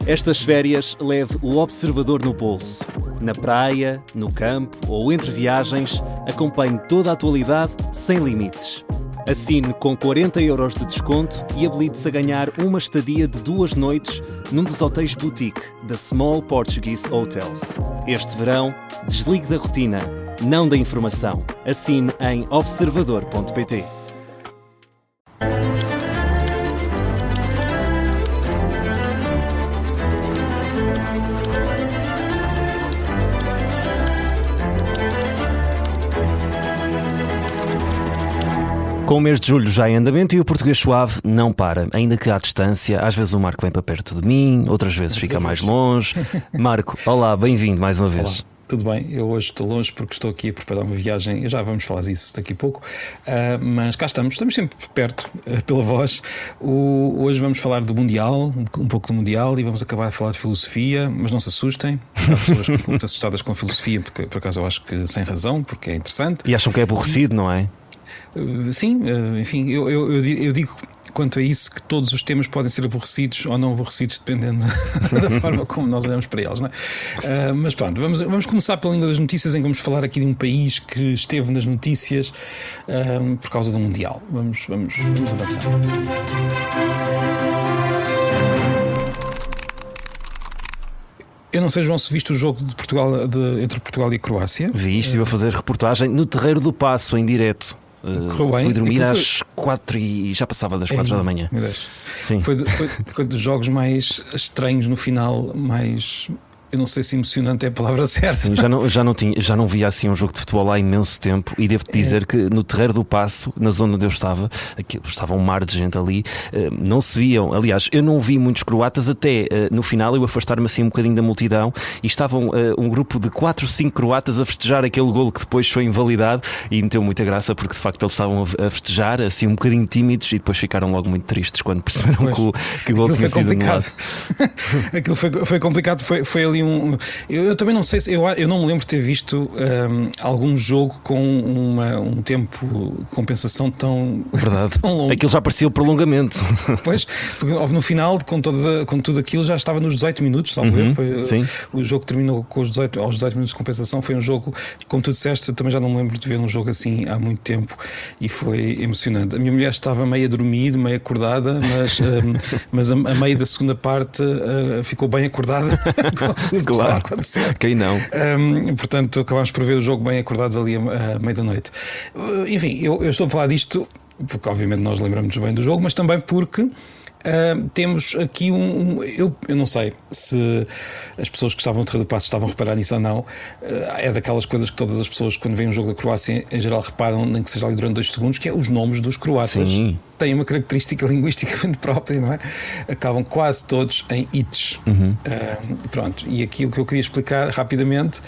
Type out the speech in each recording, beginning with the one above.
Estas férias, leve o observador no bolso. Na praia, no campo ou entre viagens, acompanhe toda a atualidade sem limites. Assine com 40€ de desconto e habilite-se a ganhar uma estadia de 2 noites num dos hotéis boutique da Small Portuguese Hotels. Este verão, desligue da rotina, não da informação. Assine em observador.pt. Com o mês de julho já em andamento e o português suave não para, ainda que à distância. Às vezes o Marco vem para perto de mim, outras vezes fica mais longe. Marco, olá, bem-vindo mais uma vez. Olá. Tudo bem, eu hoje estou longe porque estou aqui a preparar uma viagem, já vamos falar disso daqui a pouco, mas cá estamos sempre perto, pela voz. Hoje vamos falar do Mundial, um pouco do Mundial, e vamos acabar a falar de filosofia, mas não se assustem, há pessoas que ficam muito assustadas com a filosofia, porque por acaso eu acho que sem razão, porque é interessante. E acham que é aborrecido, não é? Sim, enfim, eu digo quanto a isso que todos os temas podem ser aborrecidos ou não aborrecidos, dependendo da forma como nós olhamos para eles, não é? Mas pronto, vamos começar pela língua das notícias, em que vamos falar aqui de um país que esteve nas notícias por causa do Mundial. Vamos avançar. Eu não sei, João, se viste o jogo de Portugal, entre Portugal e a Croácia. Vi, estive a fazer reportagem no Terreiro do Paço, em direto. Fui dormir às 4 e já passava das 4 da manhã. Sim. Foi dos jogos mais estranhos no final, mais... Eu não sei se emocionante é a palavra certa. Sim, já não via assim um jogo de futebol há imenso tempo, e devo-te dizer que no Terreiro do Paço, na zona onde eu estava um mar de gente ali, não se viam. Aliás, eu não vi muitos croatas até no final eu afastar-me assim um bocadinho da multidão, e estavam um grupo de 4 ou 5 croatas a festejar aquele golo que depois foi invalidado, e meteu muita graça porque de facto eles estavam a festejar assim um bocadinho tímidos, e depois ficaram logo muito tristes quando perceberam que o golo tinha sido anulado. Aquilo foi complicado, foi ali eu também não sei se eu não me lembro de ter visto algum jogo com um tempo de compensação tão longo. Aquilo já parecia o prolongamento. Pois, porque no final, com tudo aquilo, já estava nos 18 minutos, salvo eu. O jogo terminou aos 18 minutos de compensação. Foi um jogo, como tu disseste, eu também já não me lembro de ver um jogo assim há muito tempo, e foi emocionante. A minha mulher estava meio a dormir, meio acordada, mas a meio da segunda parte ficou bem acordada. Claro, quem não? Portanto, acabámos por ver o jogo bem acordados ali à meia da noite. Enfim, eu estou a falar disto porque obviamente nós lembramos bem do jogo, mas também porque temos aqui eu não sei se as pessoas que estavam no Terreiro do Paço estavam a reparar nisso ou não. É daquelas coisas que todas as pessoas, quando veem um jogo da Croácia, em geral reparam, nem que seja ali durante 2 segundos, que é os nomes dos croatas. Sim. Têm uma característica linguística muito própria, não é? Acabam quase todos em ites. Pronto, e aqui o que eu queria explicar rapidamente,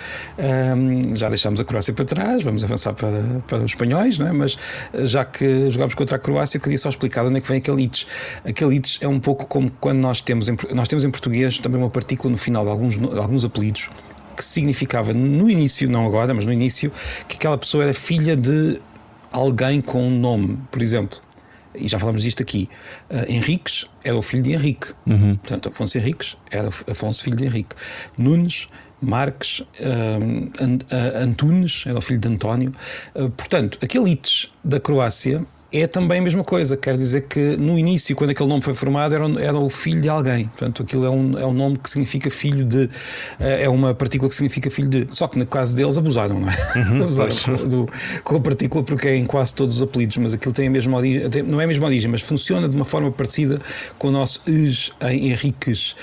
já deixámos a Croácia para trás, vamos avançar para os espanhóis, não é? Mas já que jogámos contra a Croácia, eu queria só explicar onde é que vem aquele ites. Aquele ites é um pouco como quando nós temos em português também uma partícula no final de alguns apelidos, que significava no início, não agora, mas no início, que aquela pessoa era filha de alguém com um nome, por exemplo. E já falámos disto aqui. Henriques era o filho de Henrique. Portanto, Afonso Henriques era Afonso, filho de Henrique. Nunes, Marques, Antunes era o filho de António. Portanto, aquele ites da Croácia é também a mesma coisa. Quer dizer que no início, quando aquele nome foi formado, era o filho de alguém. Portanto, aquilo é um nome que significa filho de... É uma partícula que significa filho de... Só que no caso deles abusaram, não é? Abusaram com a partícula, porque é em quase todos os apelidos, mas aquilo tem a mesma origem, não é a mesma origem, mas funciona de uma forma parecida com o nosso es em Henriques.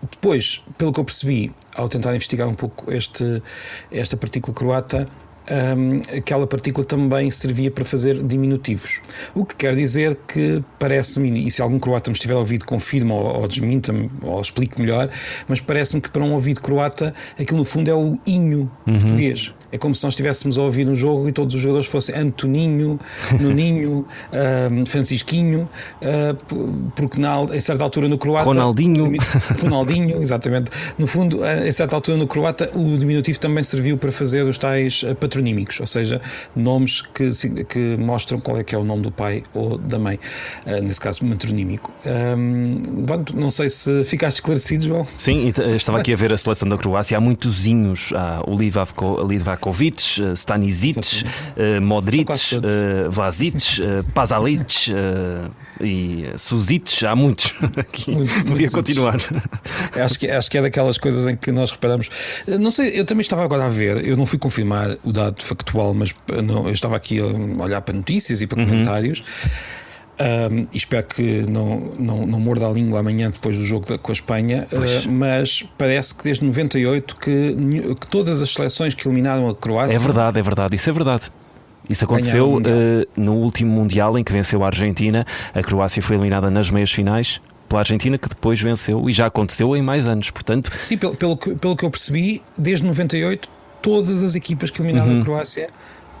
Depois, pelo que eu percebi, ao tentar investigar um pouco esta partícula croata, aquela partícula também servia para fazer diminutivos, o que quer dizer que parece-me, e se algum croata me estiver a ouvir, confirma ou desminta-me ou explique melhor, mas parece-me que para um ouvido croata aquilo no fundo é o inho português, É como se nós estivéssemos a ouvir um jogo e todos os jogadores fossem Antoninho, Nuninho, Francisquinho, porque em certa altura no croata Ronaldinho, exatamente. No fundo, em certa altura no croata o diminutivo também serviu para fazer os tais patronímicos, ou seja, nomes que mostram qual é que é o nome do pai ou da mãe, nesse caso matronímico. Não sei se ficaste esclarecido, João. Sim, estava aqui a ver a seleção da Croácia. Há muitos inhos. Há o Livakovic, Stanisic, Modric, Vlasic, Pasalic e Suzic. Há muitos aqui. Podia continuar. Acho que é daquelas coisas em que nós reparamos. Não sei, eu também estava agora a ver, eu não fui confirmar o dado factual, mas eu estava aqui a olhar para notícias e para comentários. E espero que não morda a língua amanhã depois do jogo com a Espanha, mas parece que desde 98 que todas as seleções que eliminaram a Croácia. É verdade, isso é verdade. Isso aconteceu no último Mundial em que venceu a Argentina. A Croácia foi eliminada nas meias finais pela Argentina, que depois venceu, e já aconteceu em mais anos, portanto... Sim, pelo que eu percebi, desde 98 todas as equipas que eliminaram a Croácia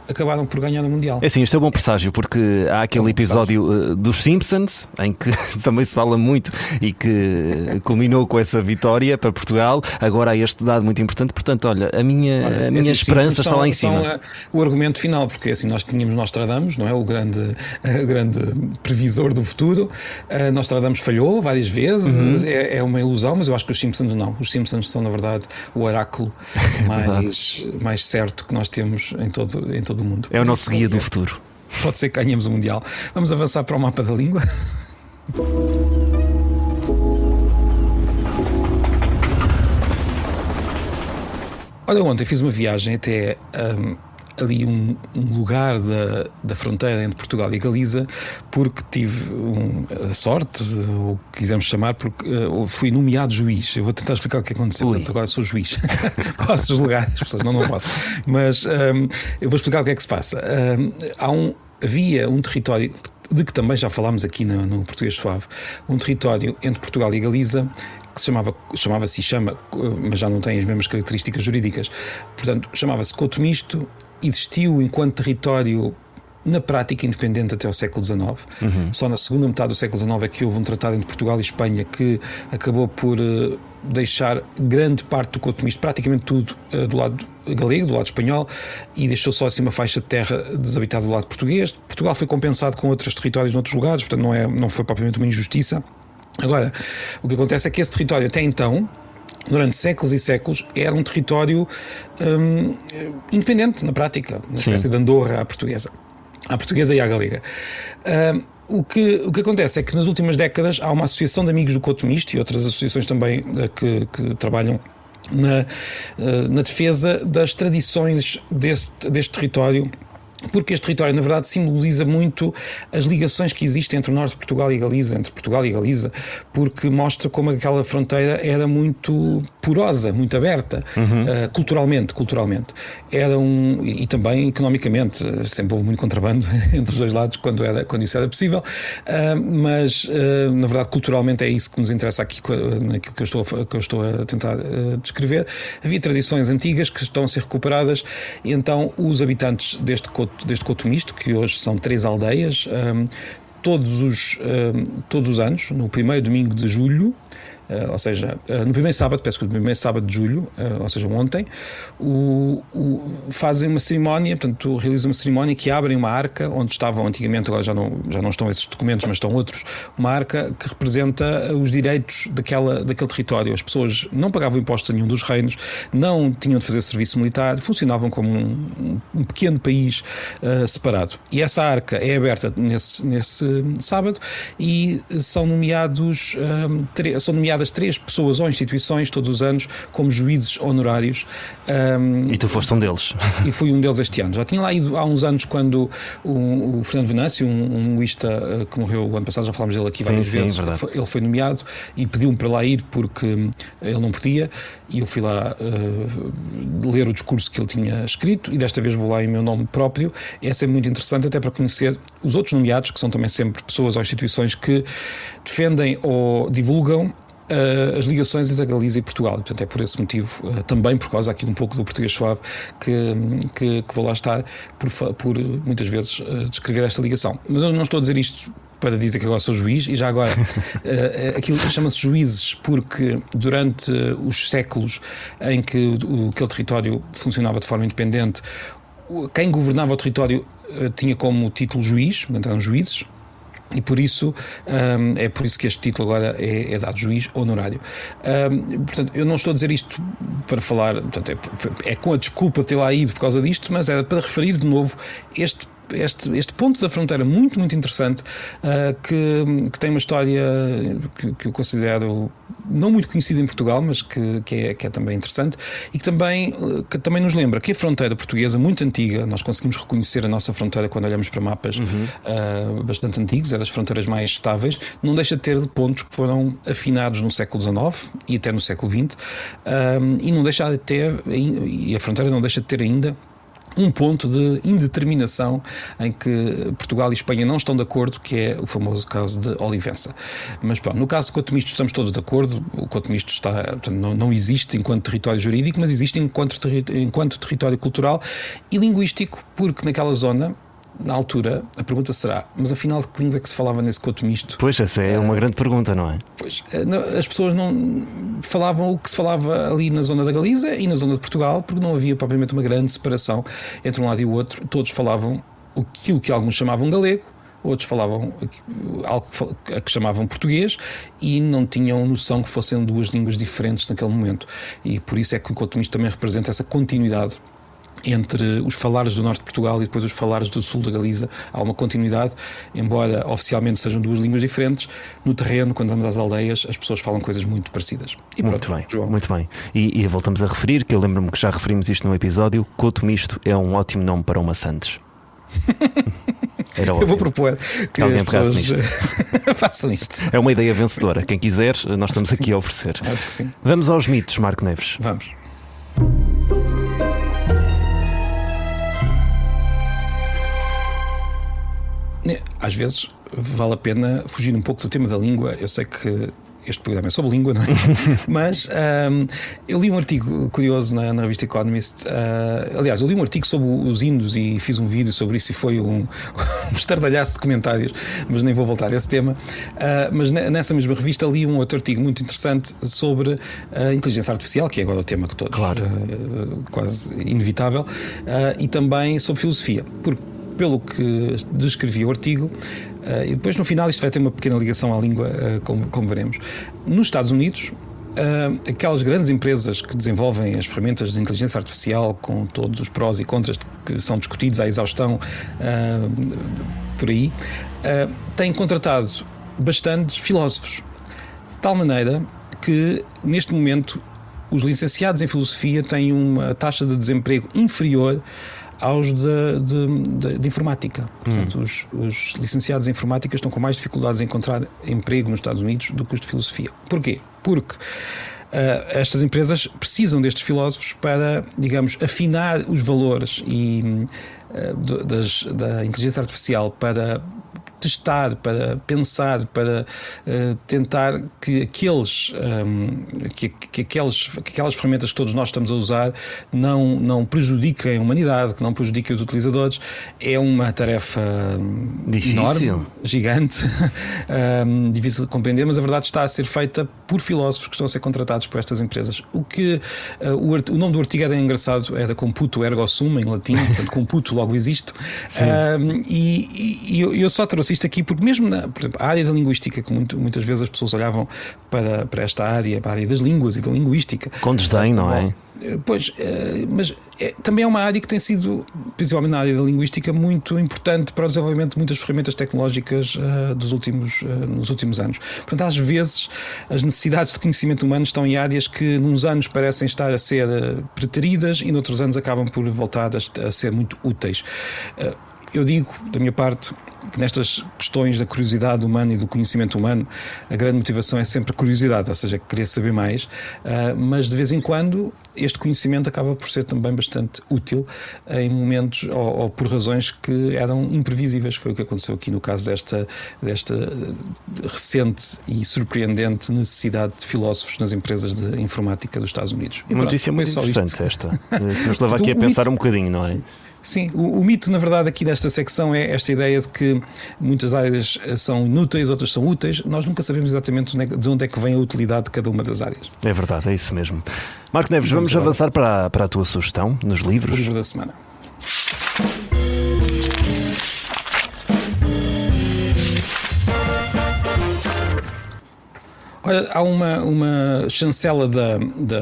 acabaram por ganhar o Mundial. É assim, isto é bom presságio, porque há aquele episódio dos Simpsons em que também se fala muito e que culminou com essa vitória para Portugal. Agora há este dado muito importante, portanto, olha, a minha esperança está lá em cima. O argumento final, porque assim nós tínhamos Nostradamus, não é? O grande previsor do futuro. Nostradamus falhou várias vezes, é uma ilusão, mas eu acho que os Simpsons não. Os Simpsons são, na verdade, o oráculo mais certo que nós temos em todo o mundo. É o nosso guia do futuro. Pode ser que ganhemos o Mundial. Vamos avançar para o mapa da língua. Olha, ontem fiz uma viagem até ali um lugar da fronteira entre Portugal e Galiza, porque tive a sorte, ou o que quisermos chamar, porque fui nomeado juiz. Eu vou tentar explicar o que aconteceu. Portanto, agora sou juiz. Posso julgar as pessoas? Não posso. Mas eu vou explicar o que é que se passa. Havia um território de que também já falámos aqui no Português Suave, um território entre Portugal e Galiza que se chama, mas já não tem as mesmas características jurídicas. Portanto, chamava-se Couto Misto. Existiu enquanto território na prática independente até ao século XIX. Só na segunda metade do século XIX é que houve um tratado entre Portugal e Espanha que acabou por deixar grande parte do Couto Misto, praticamente tudo, do lado galego, do lado espanhol, e deixou só assim uma faixa de terra desabitada do lado português. Portugal foi compensado com outros territórios noutros lugares, portanto não foi propriamente uma injustiça. Agora, o que acontece é que esse território até então, durante séculos e séculos, era um território independente na prática, uma espécie de Andorra à portuguesa e à galega. O que acontece é que nas últimas décadas há uma associação de amigos do Couto Misto e outras associações também que trabalham na defesa das tradições deste território, porque este território, na verdade, simboliza muito as ligações que existem entre o norte de Portugal e Galiza, entre Portugal e Galiza, porque mostra como aquela fronteira era muito porosa, muito aberta, culturalmente. E também economicamente, sempre houve muito contrabando entre os dois lados quando isso era possível, mas, na verdade, culturalmente é isso que nos interessa aqui, naquilo que eu estou a tentar descrever. Havia tradições antigas que estão a ser recuperadas, e então os habitantes deste Couto Misto, que hoje são 3 aldeias, todos os anos, no primeiro domingo de julho, ou seja, no primeiro sábado de julho, ou seja, ontem, fazem uma cerimónia, portanto, realizam uma cerimónia que abrem uma arca, onde estavam antigamente, agora já não estão esses documentos, mas estão outros, uma arca que representa os direitos daquele território. As pessoas não pagavam impostos a nenhum dos reinos, não tinham de fazer serviço militar, funcionavam como um pequeno país separado. E essa arca é aberta nesse sábado, e são nomeadas 3 pessoas ou instituições todos os anos como juízes honorários. E tu foste um deles. E fui um deles este ano. Já tinha lá ido há uns anos, quando o Fernando Venâncio, um linguista que morreu o ano passado, já falámos dele aqui várias vezes, ele foi nomeado e pediu-me para lá ir porque ele não podia, e eu fui lá ler o discurso que ele tinha escrito, e desta vez vou lá em meu nome próprio. É sempre muito interessante, até para conhecer os outros nomeados, que são também sempre pessoas ou instituições que defendem ou divulgam as ligações entre a Galiza e Portugal. Portanto, é por esse motivo, também por causa aqui um pouco do português suave, que vou lá estar por muitas vezes descrever esta ligação. Mas eu não estou a dizer isto para dizer que agora sou juiz, e já agora aquilo chama-se juízes porque durante os séculos em que aquele território funcionava de forma independente, quem governava o território tinha como título juiz, portanto eram juízes. E por isso, é por isso que este título agora é dado, juiz honorário. Portanto, eu não estou a dizer isto para falar, portanto, é com a desculpa de ter lá ido por causa disto, mas é para referir de novo este ponto da fronteira muito, muito interessante, que tem uma história que eu considero não muito conhecida em Portugal, mas que é também interessante, e que também nos lembra que a fronteira portuguesa, muito antiga, nós conseguimos reconhecer a nossa fronteira quando olhamos para mapas bastante antigos, é das fronteiras mais estáveis, não deixa de ter pontos que foram afinados no século XIX e até no século XX, e não deixa de ter, e a fronteira não deixa de ter ainda um ponto de indeterminação em que Portugal e Espanha não estão de acordo, que é o famoso caso de Olivença. Mas pronto, no caso do Couto Misto estamos todos de acordo. O Couto Misto não existe enquanto território jurídico, mas existe enquanto território cultural e linguístico, porque naquela zona, na altura, a pergunta será: mas afinal de que língua é que se falava nesse Couto Misto? Pois, essa é uma grande pergunta, não é? Pois, as pessoas não falavam o que se falava ali na zona da Galiza e na zona de Portugal, porque não havia propriamente uma grande separação entre um lado e o outro. Todos falavam aquilo que alguns chamavam galego, outros falavam algo que chamavam português, e não tinham noção que fossem duas línguas diferentes naquele momento. E por isso é que o Couto Misto também representa essa continuidade entre os falares do norte de Portugal e depois os falares do sul da Galiza. Há uma continuidade, embora oficialmente sejam duas línguas diferentes. No terreno, quando vamos às aldeias, as pessoas falam coisas muito parecidas. E muito pronto, bem, João. muito bem. E voltamos a referir, que eu lembro-me que já referimos isto no episódio: Couto Misto é um ótimo nome para uma Santos. Eu vou propor que alguém as pessoas façam isto. É uma ideia vencedora. Quem quiser, nós estamos aqui a oferecer. Acho que sim. Vamos aos mitos, Marco Neves. Vamos. Às vezes vale a pena fugir um pouco do tema da língua. Eu sei que este programa é sobre língua, não é? Mas eu li um artigo curioso na revista Economist. Aliás, eu li um artigo sobre os índios e fiz um vídeo sobre isso, e foi um estardalhaço de comentários, mas nem vou voltar a esse tema. Mas nessa mesma revista li um outro artigo muito interessante sobre a inteligência artificial, que é agora o tema que todos, claro, quase inevitável, e também sobre filosofia. Porque, pelo que descrevi o artigo, e depois no final isto vai ter uma pequena ligação à língua, como veremos. Nos Estados Unidos, aquelas grandes empresas que desenvolvem as ferramentas de inteligência artificial, com todos os prós e contras que são discutidos à exaustão por aí, têm contratado bastantes filósofos, de tal maneira que neste momento os licenciados em filosofia têm uma taxa de desemprego inferior aos de informática. Portanto, os licenciados em informática estão com mais dificuldades em encontrar emprego nos Estados Unidos do que os de filosofia. Porquê? Porque estas empresas precisam destes filósofos para, digamos, afinar os valores da inteligência artificial, para testar, para pensar, para tentar que aquelas ferramentas que todos nós estamos a usar não prejudiquem a humanidade, que não prejudiquem os utilizadores. É uma tarefa difícil, enorme, gigante, difícil de compreender, mas a verdade está a ser feita por filósofos que estão a ser contratados por estas empresas. O nome do artigo era engraçado, era Computo Ergo Sum, em latim, portanto, computo logo existo. E eu só trouxe isto aqui porque mesmo por exemplo, a área da linguística, que muitas vezes as pessoas olhavam para esta área, para a área das línguas e da linguística com desdém, não é? Pois, mas também é uma área que tem sido, principalmente na área da linguística, muito importante para o desenvolvimento de muitas ferramentas tecnológicas nos últimos anos. Portanto, às vezes as necessidades de conhecimento humano estão em áreas que nos anos parecem estar a ser preteridas e noutros anos acabam por voltar a ser muito úteis. Eu digo, da minha parte, que nestas questões da curiosidade humana e do conhecimento humano, a grande motivação é sempre a curiosidade, ou seja, querer saber mais, mas de vez em quando este conhecimento acaba por ser também bastante útil em momentos ou por razões que eram imprevisíveis. Foi o que aconteceu aqui no caso desta recente e surpreendente necessidade de filósofos nas empresas de informática dos Estados Unidos. Uma notícia muito interessante esta, que nos leva aqui a pensar um bocadinho, não é? Sim. Sim, o mito, na verdade, aqui desta secção é esta ideia de que muitas áreas são inúteis, outras são úteis. Nós nunca sabemos exatamente de onde é que vem a utilidade de cada uma das áreas. É verdade, é isso mesmo. Marco Neves, vamos avançar para a tua sugestão nos livros. O livro da semana. Olha, há uma chancela da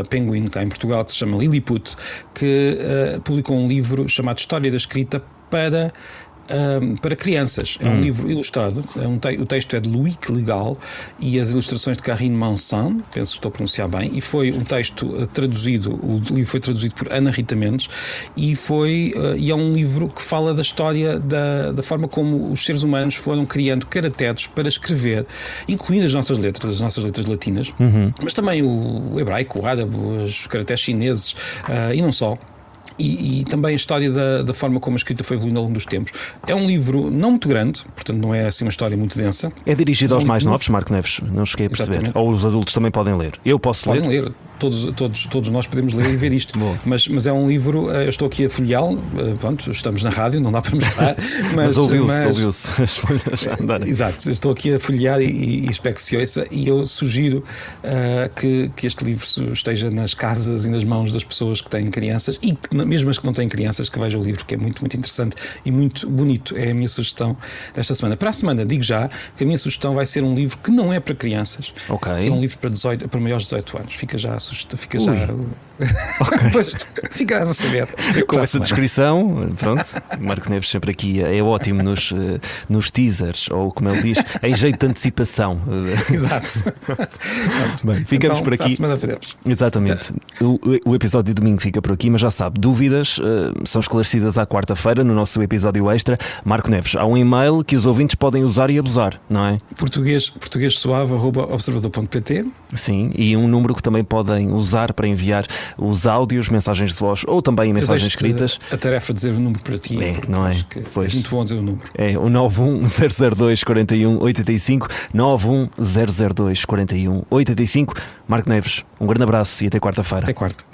Penguin, cá em Portugal, que se chama Lilliput, que publicou um livro chamado História da Escrita para crianças. É um livro ilustrado, o texto é de Loïc Legal e as ilustrações de Karine Mansan, penso que estou a pronunciar bem, e foi um texto traduzido, o livro foi traduzido por Ana Rita Mendes e é um livro que fala da história da forma como os seres humanos foram criando caracteres para escrever, incluindo as nossas letras latinas, mas também o hebraico, o árabe, os caracteres chineses e não só. E também a história da forma como a escrita foi evoluindo ao longo dos tempos. É um livro não muito grande, portanto não é assim uma história muito densa. É dirigido aos mais novos, Marco Neves? Não cheguei a perceber. Exatamente. Ou os adultos também podem ler? Eu posso ler? Podem ler. Todos nós podemos ler e ver isto. mas é um livro, eu estou aqui a folheá-lo, pronto, estamos na rádio, não dá para mostrar, mas ouviu-se as folhas a andar. Exato, estou aqui a folhear e espero que se ouça, e eu sugiro que este livro esteja nas casas e nas mãos das pessoas que têm crianças e mesmo as que não têm crianças, que vejam o livro, que é muito, muito interessante e muito bonito. É a minha sugestão desta semana. Para a semana, digo já que a minha sugestão vai ser um livro que não é para crianças, que é um livro para maiores de 18 anos. Fica já ficarás a saber. Com essa descrição, pronto, Marco Neves sempre aqui é ótimo nos teasers, ou como ele diz, em jeito de antecipação. Exato. Bem, ficamos então, por aqui. À semana veremos. Exatamente. O episódio de domingo fica por aqui, mas já sabe, dúvidas são esclarecidas à quarta-feira no nosso episódio extra. Marco Neves, há um e-mail que os ouvintes podem usar e abusar, não é? portuguesuave@observador.pt. Sim, e um número que também podem usar para enviar os áudios, mensagens de voz ou também mensagens escritas. A tarefa de dizer o número para ti. Não é? Pois. É muito bom dizer o número. É o 910024185, 910024185. Marco Neves, um grande abraço e até quarta-feira. Até quarta.